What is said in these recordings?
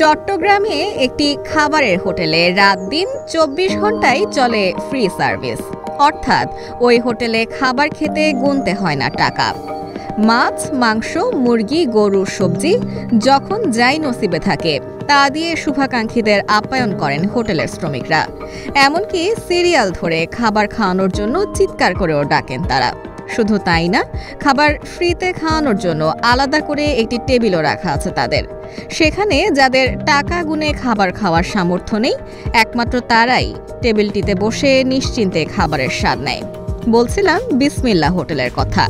চট্টগ্রামে একটি খাবারের হোটেলে রাত দিন ২৪ ঘন্টাই চলে ফ্রি সার্ভিস। অর্থাৎ ওই হোটেলে খাবার খেতে গুনতে হয় না টাকা। মাছ, মাংস, মুরগি, গরুর সবজি যখন যাই নসিবে থাকে তা দিয়ে শুভাকাঙ্ক্ষীদের আপ্যায়ন করেন হোটেলের শ্রমিকরা। এমনকি সিরিয়াল ধরে খাবার খাওয়ানোর জন্য চিৎকার করেও ডাকেন তারা। শুধু তাই না, খাবার ফ্রিতে খাওয়ানোর জন্য আলাদা করে একটি টেবিলও রাখা আছে তাদের। সেখানে যাদের টাকা গুনে খাবার খাওয়ার সামর্থ্য নেই, একমাত্র তারাই টেবিলটিতে বসে নিশ্চিন্তে খাবারের স্বাদ নেয়। বলছিলাম বিসমিল্লাহ হোটেলের কথা।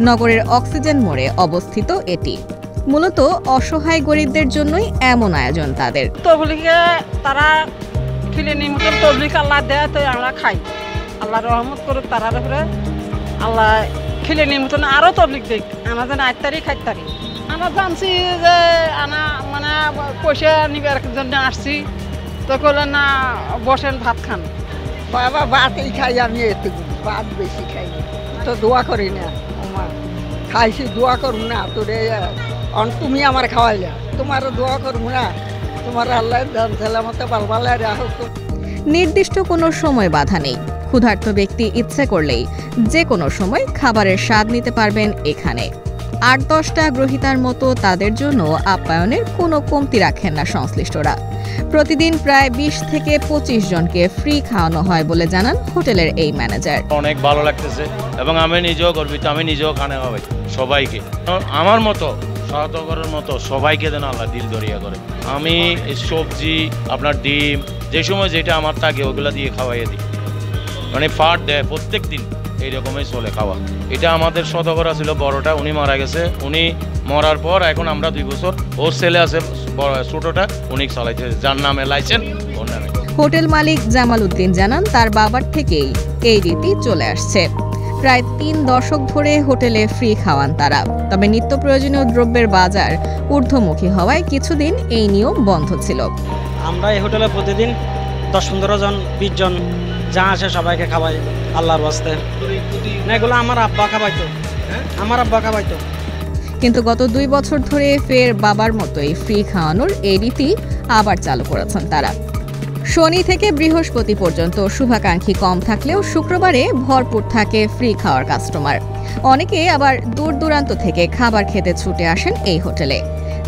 নগরের অক্সিজেন মোড়ে অবস্থিত এটি। মূলত অসহায় গরিবদের জন্যই এমন আয়োজন তাদের। তবলিগে তারা খিলে নিমন্ত্রণ তবলিগ আল্লাহ দেয়, তো আমরা খাই। আল্লাহ রহমত করুক তারার উপরে। আল্লাহ খিলে নিমন্ত্রণ আরও তবলিগ দেখ, আমাদের 8 তারিখ 8 তারিখ আমরা জানছি যে আনা মানে পয়সা নিবার জন্য আসছি, তো করলেন না বসেন ভাত খান। বাবা ভাতই খাই, আমি একটু ভাত বেশি খাই, তো দোয়া করি না। আমার খাইছি, দোয়া করবো না তোরে, তুমি আমার খাওয়াইলা, তোমারও দোয়া করবো না, তোমার আল্লাহ সালামতে ভালো রাখো। নির্দিষ্ট কোনো সময় বাধা নেই। ক্ষুধার্ত ব্যক্তি ইচ্ছে করলেই যে কোনো সময় খাবারের স্বাদ নিতে পারবেন এখানে। 8-10টা গ্রহীতার মতো তাদের জন্য আপ্যায়নের কোনো কমতি রাখেন না সংশ্লিষ্টরা। প্রতিদিন প্রায় 20 থেকে 25 জনকে ফ্রি খাওয়ানো হয় বলে জানান হোটেলের এই ম্যানেজার। অনেক ভালো লাগতেছে এবং আমি নিজেও গর্বিত, আমি নিজেও খানে খাওয়াই সবাইকে। আমার মতো সহায়তা করার মতো সবাইকে যেন আল্লাহ দিল দরিয়া করে। আমি সবজি, আপনার ডিম, যে সময় যেটা আমার থাকে ওগুলো দিয়ে খাওয়াইয়ে দিই। মানে ফাট দেয় প্রত্যেক দিন, এইরকমই চলে খাওয়া। এটা আমাদের শতকরা ছিল বড়টা, উনি মারা গেছে। উনি মরার পর এখন আমরা 2 বছর, ওর ছেলে আছে ছোটটা, উনি চালাইতেছে, যার নামে লাইসেন্স ওর নামে। হোটেল মালিক জামাল উদ্দিন জানান তার বাবার থেকেই এই রীতি চলে আসছে। প্রায় 3 দশক ধরে হোটেলে ফ্রি খাওয়ান তারা। তবে নিত্য প্রয়োজনীয় দ্রব্যের বাজার ঊর্ধ্বমুখী হওয়ায় কিছুদিন এই নিয়ম বন্ধ ছিল। আমরা এই হোটেলে প্রতিদিন 10-15 জন 20 জন যা আসে সবাইকে খাওয়াই আল্লাহর ওয়াস্তে। এগুলো আমার আব্বা খাওয়াইতো। কিন্তু গত 2 বছর ধরে ফের বাবার মতোই ফ্রি খাওয়ানোর এই রীতি আবার চালু করেছেন তারা। শনি থেকে বৃহস্পতি পর্যন্ত শুভাকাঙ্ক্ষী কম থাকলেও শুক্রবারে ভরপুর থাকে ফ্রি খাওয়ার কাস্টমার। অনেকে আবার দূর দূরান্ত থেকে খাবার খেতে ছুটে আসেন এই হোটেলে।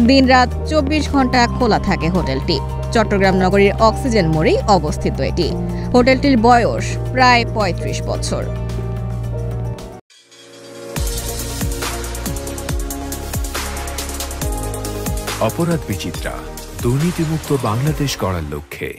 দিনরাত 24 ঘন্টা খোলা থাকে হোটেলটি। চট্টগ্রাম নগরীর অক্সিজেন মোড়েই অবস্থিত এটি। হোটেলটির বয়স প্রায় 35 বছর। অপরাধ বিচিত্রা, দুর্নীতিমুক্ত বাংলাদেশ গড়ার লক্ষ্যে।